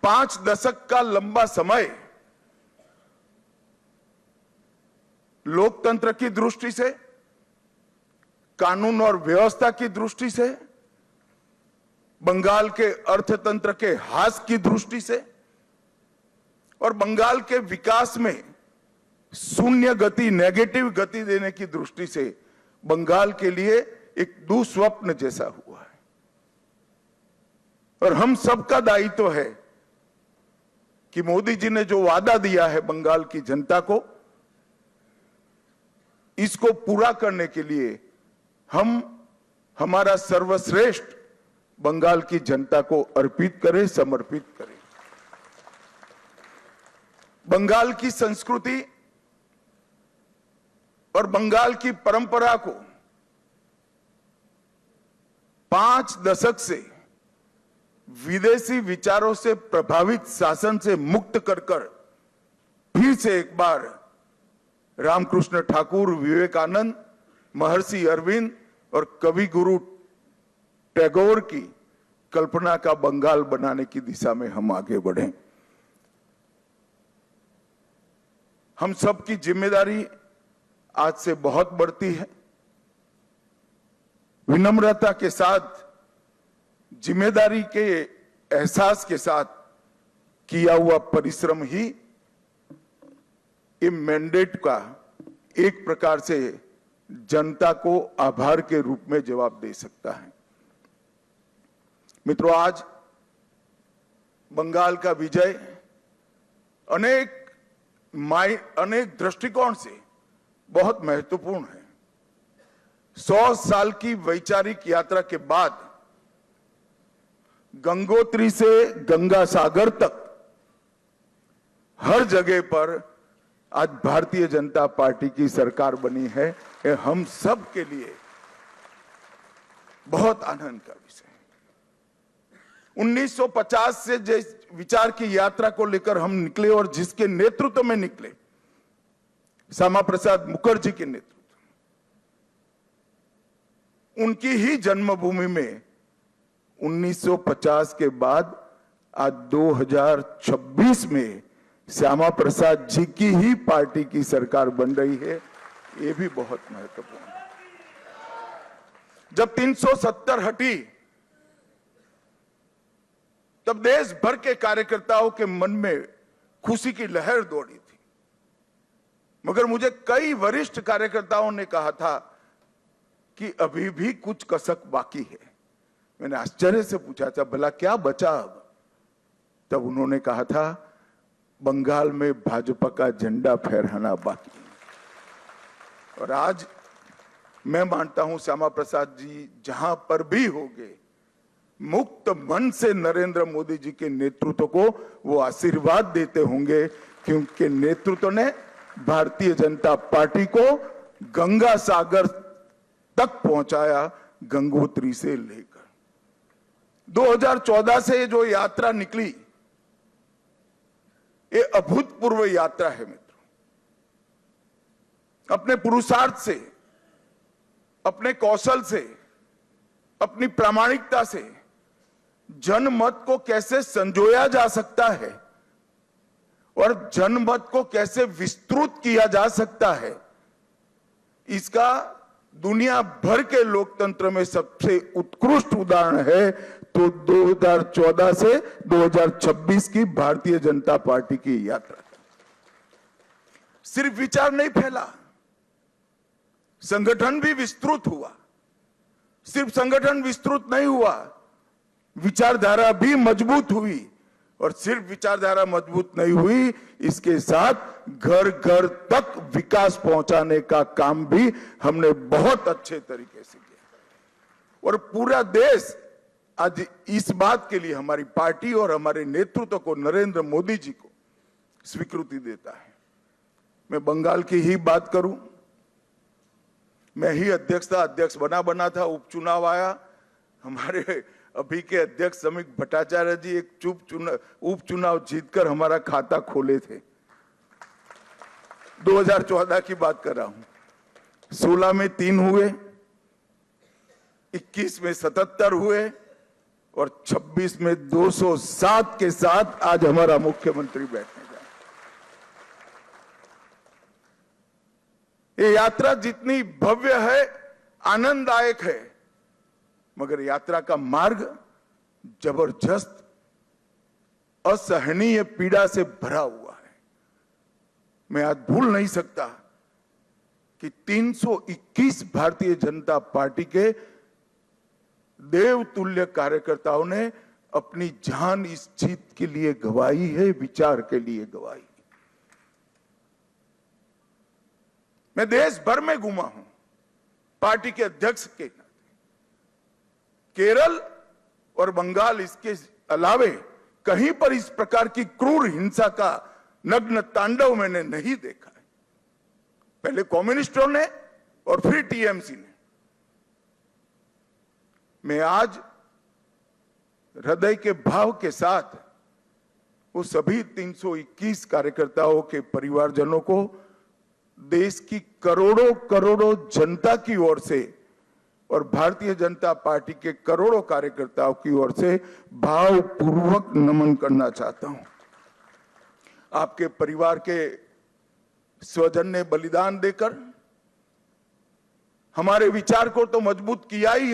5 दशक का लंबा समय लोकतंत्र की दृष्टि से, कानून और व्यवस्था की दृष्टि से, बंगाल के अर्थतंत्र के ह्रास की दृष्टि से और बंगाल के विकास में शून्य गति, नेगेटिव गति देने की दृष्टि से बंगाल के लिए एक दुस्वप्न जैसा हुआ है। और हम सबका दायित्व है कि मोदी जी ने जो वादा दिया है बंगाल की जनता को, इसको पूरा करने के लिए हम हमारा सर्वश्रेष्ठ बंगाल की जनता को अर्पित करें, समर्पित करें। बंगाल की संस्कृति और बंगाल की परंपरा को 5 दशक से विदेशी विचारों से प्रभावित शासन से मुक्त कर फिर से एक बार रामकृष्ण ठाकुर, विवेकानंद, महर्षि अरविंद और कवि गुरु टैगोर की कल्पना का बंगाल बनाने की दिशा में हम आगे बढ़ें। हम सबकी जिम्मेदारी आज से बहुत बढ़ती है। विनम्रता के साथ, जिम्मेदारी के एहसास के साथ किया हुआ परिश्रम ही इस मैंडेट का एक प्रकार से जनता को आभार के रूप में जवाब दे सकता है। मित्रों, आज बंगाल का विजय अनेक दृष्टिकोण से बहुत महत्वपूर्ण है। 100 साल की वैचारिक यात्रा के बाद गंगोत्री से गंगा सागर तक हर जगह पर आज भारतीय जनता पार्टी की सरकार बनी है। ये हम सब के लिए बहुत आनंद का विषय है। 1950 से जिस विचार की यात्रा को लेकर हम निकले और जिसके नेतृत्व में निकले, श्यामा प्रसाद मुखर्जी के नेतृत्व, उनकी ही जन्मभूमि में 1950 के बाद आज 2026 में श्यामा प्रसाद जी की ही पार्टी की सरकार बन रही है। ये भी बहुत महत्वपूर्ण है। जब 370 हटी तब देश भर के कार्यकर्ताओं के मन में खुशी की लहर दौड़ी थी, मगर मुझे कई वरिष्ठ कार्यकर्ताओं ने कहा था कि अभी भी कुछ कसक बाकी है। मैंने आश्चर्य से पूछा था, भला क्या बचा अब? तब उन्होंने कहा था, बंगाल में भाजपा का झंडा फहराना बाकी है। और आज मैं मानता हूं श्यामा प्रसाद जी जहां पर भी होंगे, मुक्त मन से नरेंद्र मोदी जी के नेतृत्व को वो आशीर्वाद देते होंगे, क्योंकि नेतृत्व ने भारतीय जनता पार्टी को गंगा सागर तक पहुंचाया, गंगोत्री से लेकर 2014 से जो यात्रा निकली, ये अभूतपूर्व यात्रा है मित्रों। अपने पुरुषार्थ से, अपने कौशल से, अपनी प्रामाणिकता से जनमत को कैसे संजोया जा सकता है और जनमत को कैसे विस्तृत किया जा सकता है, इसका दुनिया भर के लोकतंत्र में सबसे उत्कृष्ट उदाहरण है तो 2014 से 2026 की भारतीय जनता पार्टी की यात्रा। सिर्फ विचार नहीं फैला, संगठन भी विस्तृत हुआ। सिर्फ संगठन विस्तृत नहीं हुआ, विचारधारा भी मजबूत हुई। और सिर्फ विचारधारा मजबूत नहीं हुई, इसके साथ घर घर तक विकास पहुंचाने का काम भी हमने बहुत अच्छे तरीके से किया। और पूरा देश आज इस बात के लिए हमारी पार्टी और हमारे नेतृत्व को, नरेंद्र मोदी जी को स्वीकृति देता है। मैं बंगाल की ही बात करूं, मैं ही अध्यक्ष बना था, उपचुनाव आया, हमारे अभी के अध्यक्ष समीक भट्टाचार्य जी एक उपचुनाव जीतकर हमारा खाता खोले थे। 2014 की बात कर रहा हूं। 16 में 3 हुए, 21 में 77 हुए, और 26 में 207 के साथ आज हमारा मुख्यमंत्री बैठने जा रहे। ये यात्रा जितनी भव्य है, आनंददायक है, मगर यात्रा का मार्ग जबरदस्त असहनीय पीड़ा से भरा हुआ है। मैं आज भूल नहीं सकता कि 321 भारतीय जनता पार्टी के देवतुल्य कार्यकर्ताओं ने अपनी जान इस जीत के लिए गंवाई है, विचार के लिए गंवाई। मैं देश भर में घूमा हूं पार्टी के अध्यक्ष के नाते। केरल और बंगाल इसके अलावे कहीं पर इस प्रकार की क्रूर हिंसा का नग्न तांडव मैंने नहीं देखा है। पहले कम्युनिस्टों ने और फिर टीएमसी ने। मैं आज हृदय के भाव के साथ वो सभी 321 कार्यकर्ताओं के परिवारजनों को देश की करोड़ों करोड़ों जनता की ओर से और भारतीय जनता पार्टी के करोड़ों कार्यकर्ताओं की ओर से भावपूर्वक नमन करना चाहता हूं। आपके परिवार के स्वजन ने बलिदान देकर हमारे विचार को तो मजबूत किया ही है,